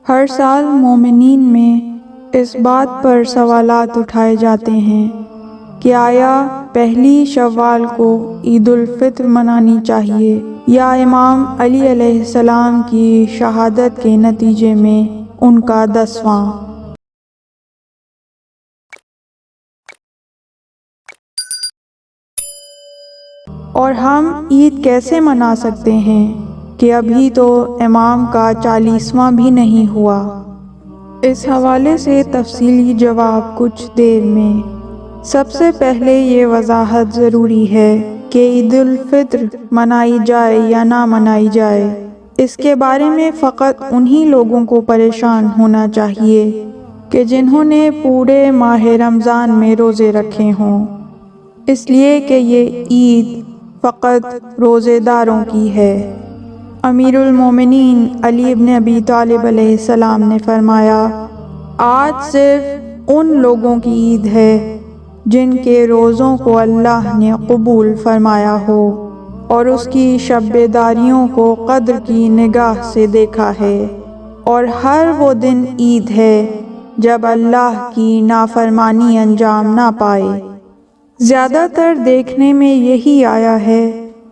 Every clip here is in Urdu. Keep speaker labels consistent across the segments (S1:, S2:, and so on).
S1: ہر سال مومنین میں اس بات پر سوالات اٹھائے جاتے ہیں کہ آیا پہلی شوال کو عید الفطر منانی چاہیے یا امام علی علیہ السلام کی شہادت کے نتیجے میں ان کا 10واں۔ اور ہم عید کیسے منا سکتے ہیں کہ ابھی تو امام کا 40واں بھی نہیں ہوا؟ اس حوالے سے تفصیلی جواب کچھ دیر میں۔ سب سے پہلے یہ وضاحت ضروری ہے کہ عید الفطر منائی جائے یا نہ منائی جائے، اس کے بارے میں فقط انہی لوگوں کو پریشان ہونا چاہیے کہ جنہوں نے پورے ماہ رمضان میں روزے رکھے ہوں، اس لیے کہ یہ عید فقط روزے داروں کی ہے۔ امیر المومنین علی ابن ابی طالب علیہ السلام نے فرمایا، آج صرف ان لوگوں کی عید ہے جن کے روزوں کو اللہ نے قبول فرمایا ہو اور اس کی شب بیداریوں کو قدر کی نگاہ سے دیکھا ہے، اور ہر وہ دن عید ہے جب اللہ کی نافرمانی انجام نہ پائے۔ زیادہ تر دیکھنے میں یہی آیا ہے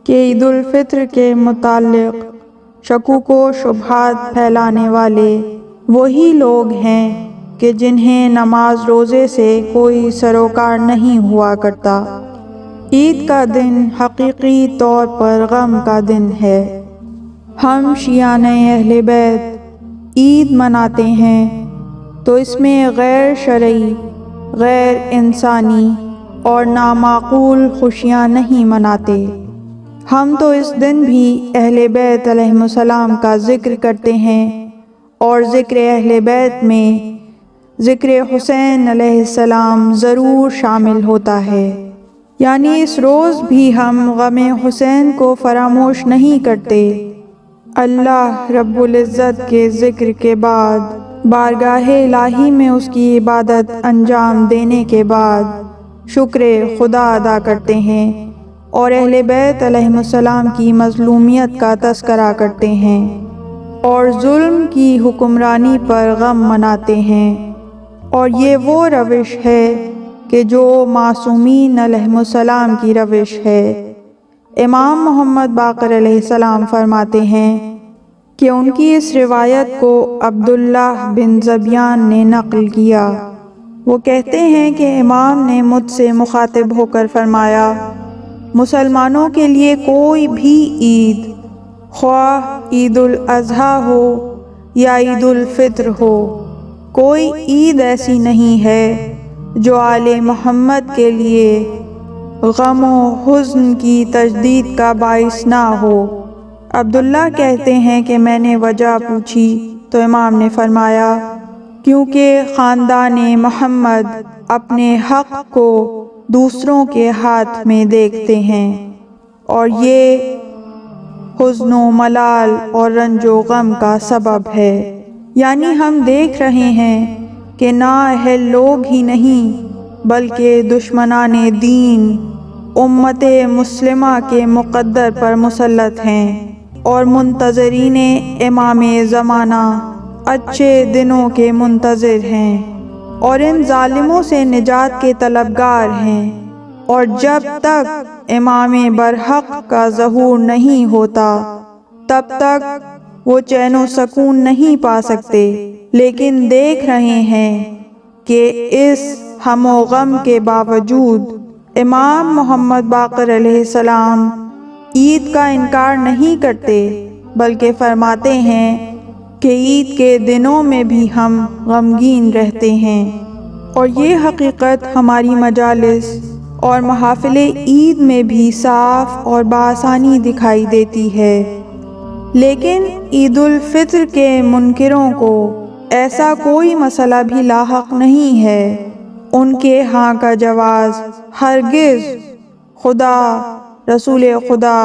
S1: کہ عید الفطر کے متعلق شکوک و شبہات پھیلانے والے وہی لوگ ہیں کہ جنہیں نماز روزے سے کوئی سروکار نہیں ہوا کرتا۔ عید کا دن حقیقی طور پر غم کا دن ہے۔ ہم شیعان اہل بیت عید مناتے ہیں تو اس میں غیر شرعی، غیر انسانی اور نامعقول خوشیاں نہیں مناتے۔ ہم تو اس دن بھی اہل بیت علیہ السلام کا ذکر کرتے ہیں، اور ذکر اہل بیت میں ذکر حسین علیہ السلام ضرور شامل ہوتا ہے، یعنی اس روز بھی ہم غم حسین کو فراموش نہیں کرتے۔ اللہ رب العزت کے ذکر کے بعد بارگاہ الہی میں اس کی عبادت انجام دینے کے بعد شکر خدا ادا کرتے ہیں اور اہل بیت علیہ السلام کی مظلومیت کا تذکرہ کرتے ہیں اور ظلم کی حکمرانی پر غم مناتے ہیں، اور یہ وہ روش ہے کہ جو معصومین علیہ السلام کی روش ہے۔ امام محمد باقر علیہ السلام فرماتے ہیں کہ ان کی اس روایت کو عبداللہ بن ذبیان نے نقل کیا۔ وہ کہتے ہیں کہ امام نے مجھ سے مخاطب ہو کر فرمایا، مسلمانوں کے لیے کوئی بھی عید، خواہ عید الاضحیٰ ہو یا عید الفطر ہو، کوئی عید ایسی نہیں ہے جو آل محمد کے لیے غم و حزن کی تجدید کا باعث نہ ہو۔ عبداللہ کہتے ہیں کہ میں نے وجہ پوچھی تو امام نے فرمایا، کیونکہ خاندان محمد اپنے حق کو دوسروں کے ہاتھ میں دیکھتے ہیں، اور یہ حزن و ملال اور رنج و غم کا سبب ہے۔ یعنی ہم دیکھ رہے ہیں کہ نااہل لوگ ہی نہیں بلکہ دشمنان دین امت مسلمہ کے مقدر پر مسلط ہیں، اور منتظرین امام زمانہ اچھے دنوں کے منتظر ہیں، اور ان ظالموں سے نجات کے طلبگار ہیں، اور جب تک امام برحق کا ظہور نہیں ہوتا تب تک وہ چین و سکون نہیں پا سکتے۔ لیکن دیکھ رہے ہیں کہ اس ہم و غم کے باوجود امام محمد باقر علیہ السلام عید کا انکار نہیں کرتے، بلکہ فرماتے ہیں کہ عید کے دنوں میں بھی ہم غمگین رہتے ہیں، اور یہ حقیقت ہماری مجالس اور محافل عید میں بھی صاف اور بآسانی دکھائی دیتی ہے۔ لیکن عید الفطر کے منکروں کو ایسا کوئی مسئلہ بھی لاحق نہیں ہے۔ ان کے ہاں کا جواز ہرگز خدا، رسول خدا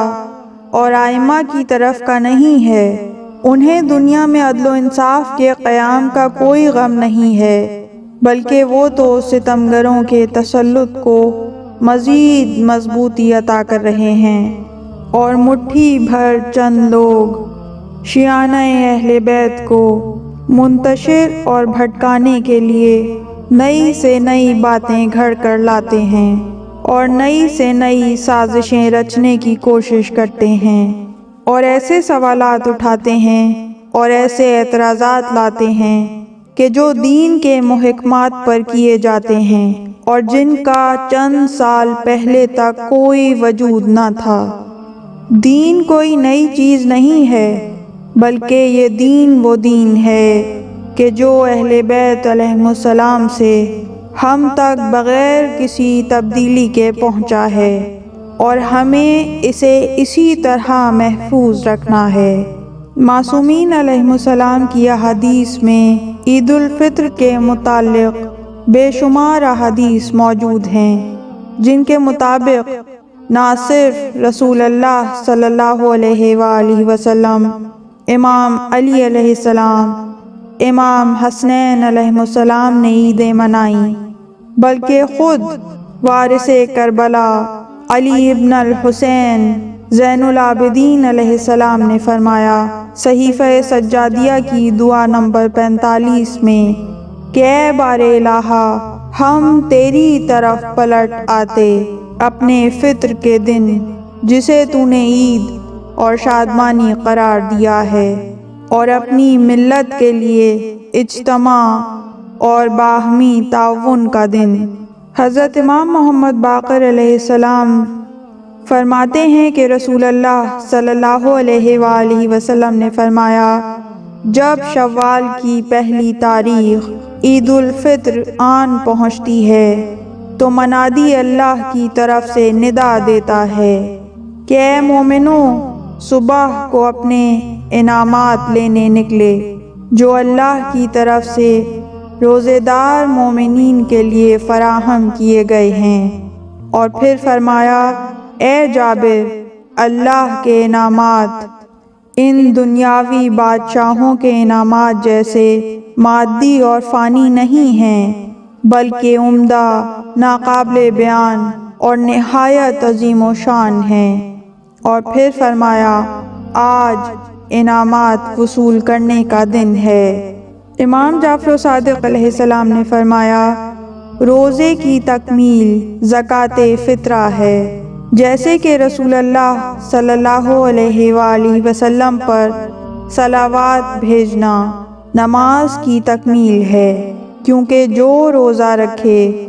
S1: اور ائمہ کی طرف کا نہیں ہے۔ انہیں دنیا میں عدل و انصاف کے قیام کا کوئی غم نہیں ہے، بلکہ وہ تو ستمگروں کے تسلط کو مزید مضبوطی عطا کر رہے ہیں، اور مٹھی بھر چند لوگ شیعان اہل بیت کو منتشر اور بھٹکانے کے لیے نئی سے نئی باتیں گھڑ کر لاتے ہیں اور نئی سے نئی سازشیں رچنے کی کوشش کرتے ہیں، اور ایسے سوالات اٹھاتے ہیں اور ایسے اعتراضات لاتے ہیں کہ جو دین کے محکمات پر کیے جاتے ہیں اور جن کا چند سال پہلے تک کوئی وجود نہ تھا۔ دین کوئی نئی چیز نہیں ہے، بلکہ یہ دین وہ دین ہے کہ جو اہل بیت علیہم السلام سے ہم تک بغیر کسی تبدیلی کے پہنچا ہے، اور ہمیں اسے اسی طرح محفوظ رکھنا ہے۔ معصومین علیہم السلام کی احادیث میں عید الفطر کے متعلق بے شمار احادیث موجود ہیں، جن کے مطابق نہ صرف رسول اللہ صلی اللہ علیہ وآلہ وسلم، امام علی علیہ السلام، امام حسنین علیہ السلام نے عیدیں منائیں، بلکہ خود وارث کربلا علی ابن الحسین زین العابدین علیہ السلام نے فرمایا صحیفہ سجادیہ کی دعا نمبر 45 میں کہ اے بار الہا، ہم تیری طرف پلٹ آتے اپنے فطر کے دن جسے تو نے عید اور شادمانی قرار دیا ہے، اور اپنی ملت کے لیے اجتماع اور باہمی تعاون کا دن۔ حضرت امام محمد باقر علیہ السلام فرماتے ہیں کہ رسول اللہ صلی اللہ علیہ وآلہ وسلم نے فرمایا، جب شوال کی پہلی تاریخ عید الفطر آن پہنچتی ہے تو منادی اللہ کی طرف سے ندا دیتا ہے کہ اے مومنو، صبح کو اپنے انعامات لینے نکلے جو اللہ کی طرف سے روزے دار مومنین کے لیے فراہم کیے گئے ہیں، اور پھر فرمایا اے جابر، اللہ کے انعامات ان دنیاوی بادشاہوں کے انعامات جیسے مادی اور فانی نہیں ہیں، بلکہ عمدہ، ناقابل بیان اور نہایت عظیم و شان ہیں۔ اور پھر فرمایا آج انعامات وصول کرنے کا دن ہے۔ امام جعفر صادق علیہ السلام نے فرمایا روزے کی تکمیل زکوٰۃ فطرہ ہے، جیسے کہ رسول اللہ صلی اللہ علیہ وآلہ وسلم پر صلوات بھیجنا نماز کی تکمیل ہے، کیونکہ جو روزہ رکھے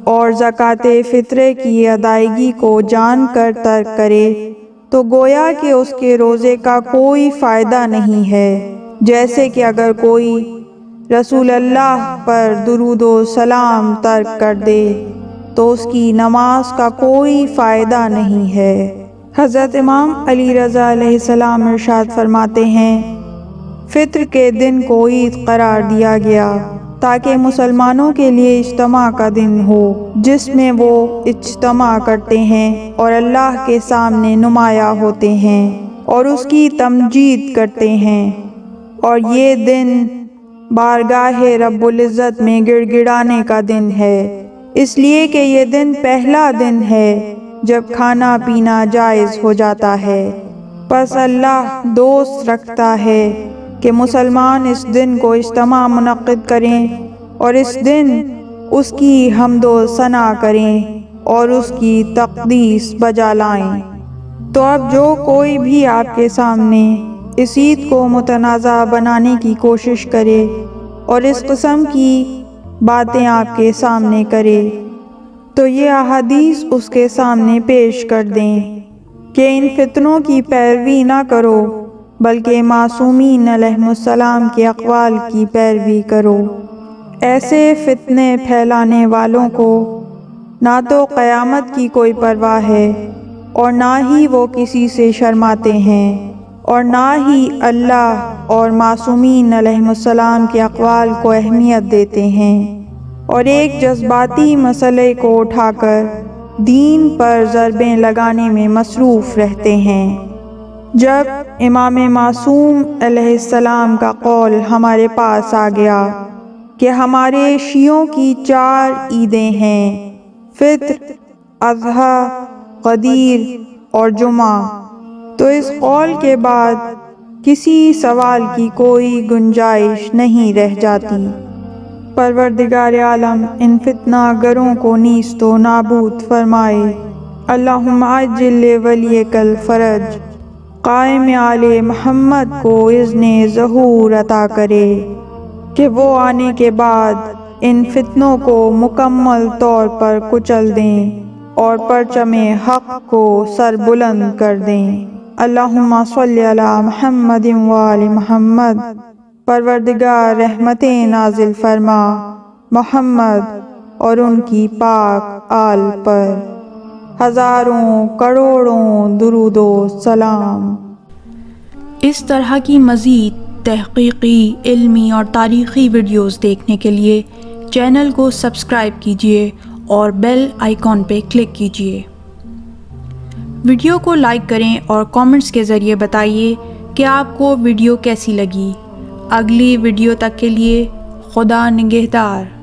S1: اور زکوٰۃ فطرے کی ادائیگی کو جان کر ترک کرے تو گویا کہ اس کے روزے کا کوئی فائدہ نہیں ہے، جیسے کہ اگر کوئی رسول اللہ پر درود و سلام ترک کر دے تو اس کی نماز کا کوئی فائدہ نہیں ہے۔ حضرت امام علی رضا علیہ السلام ارشاد فرماتے ہیں فطر کے دن کو عید قرار دیا گیا تاکہ مسلمانوں کے لیے اجتماع کا دن ہو، جس میں وہ اجتماع کرتے ہیں اور اللہ کے سامنے نمایاں ہوتے ہیں اور اس کی تمجید کرتے ہیں، اور یہ دن بارگاہ رب العزت میں گڑ گڑانے کا دن ہے، اس لیے کہ یہ دن پہلا دن ہے جب کھانا پینا جائز ہو جاتا ہے۔ پس اللہ دوست رکھتا ہے کہ مسلمان اس دن کو اجتماع منعقد کریں اور اس دن اس کی حمد و ثنا کریں اور اس کی تقدیس بجا لائیں۔ تو اب جو کوئی بھی آپ کے سامنے اس عید کو متنازع بنانے کی کوشش کرے اور اس قسم کی باتیں آپ کے سامنے کرے تو یہ احادیث اس کے سامنے پیش کر دیں کہ ان فتنوں کی پیروی نہ کرو، بلکہ معصومین علیہم السلام کے اقوال کی پیروی کرو۔ ایسے فتنے پھیلانے والوں کو نہ تو قیامت کی کوئی پرواہ ہے اور نہ ہی وہ کسی سے شرماتے ہیں، اور نہ ہی اللہ اور معصومین علیہم السلام کے اقوال کو اہمیت دیتے ہیں، اور ایک جذباتی مسئلے کو اٹھا کر دین پر ضربیں لگانے میں مصروف رہتے ہیں۔ جب امام معصوم علیہ السلام کا قول ہمارے پاس آ گیا کہ ہمارے شیعوں کی 4 عیدیں ہیں، فطر، اضحیٰ، قدیر اور جمعہ، تو اس قول کے بعد کسی سوال کی کوئی گنجائش نہیں رہ جاتی۔ پروردگار عالم ان فتنہ گروں کو نیست و نابود فرمائے۔ اللہم عجل ولیک الفرج۔ قائم آل محمد کو اذن ظہور عطا کرے کہ وہ آنے کے بعد ان فتنوں کو مکمل طور پر کچل دیں اور پرچم حق کو سر بلند کر دیں۔ اللہم صلی علی محمد وآل محمد۔ پروردگار رحمتیں نازل فرما محمد اور ان کی پاک آل پر، ہزاروں کروڑوں درود و سلام۔
S2: اس طرح کی مزید تحقیقی، علمی اور تاریخی ویڈیوز دیکھنے کے لیے چینل کو سبسکرائب کیجیے اور بیل آئیکن پہ کلک کیجیے۔ ویڈیو کو لائک کریں اور کامنٹس کے ذریعے بتائیے کہ آپ کو ویڈیو کیسی لگی۔ اگلی ویڈیو تک کے لیے خدا نگہدار۔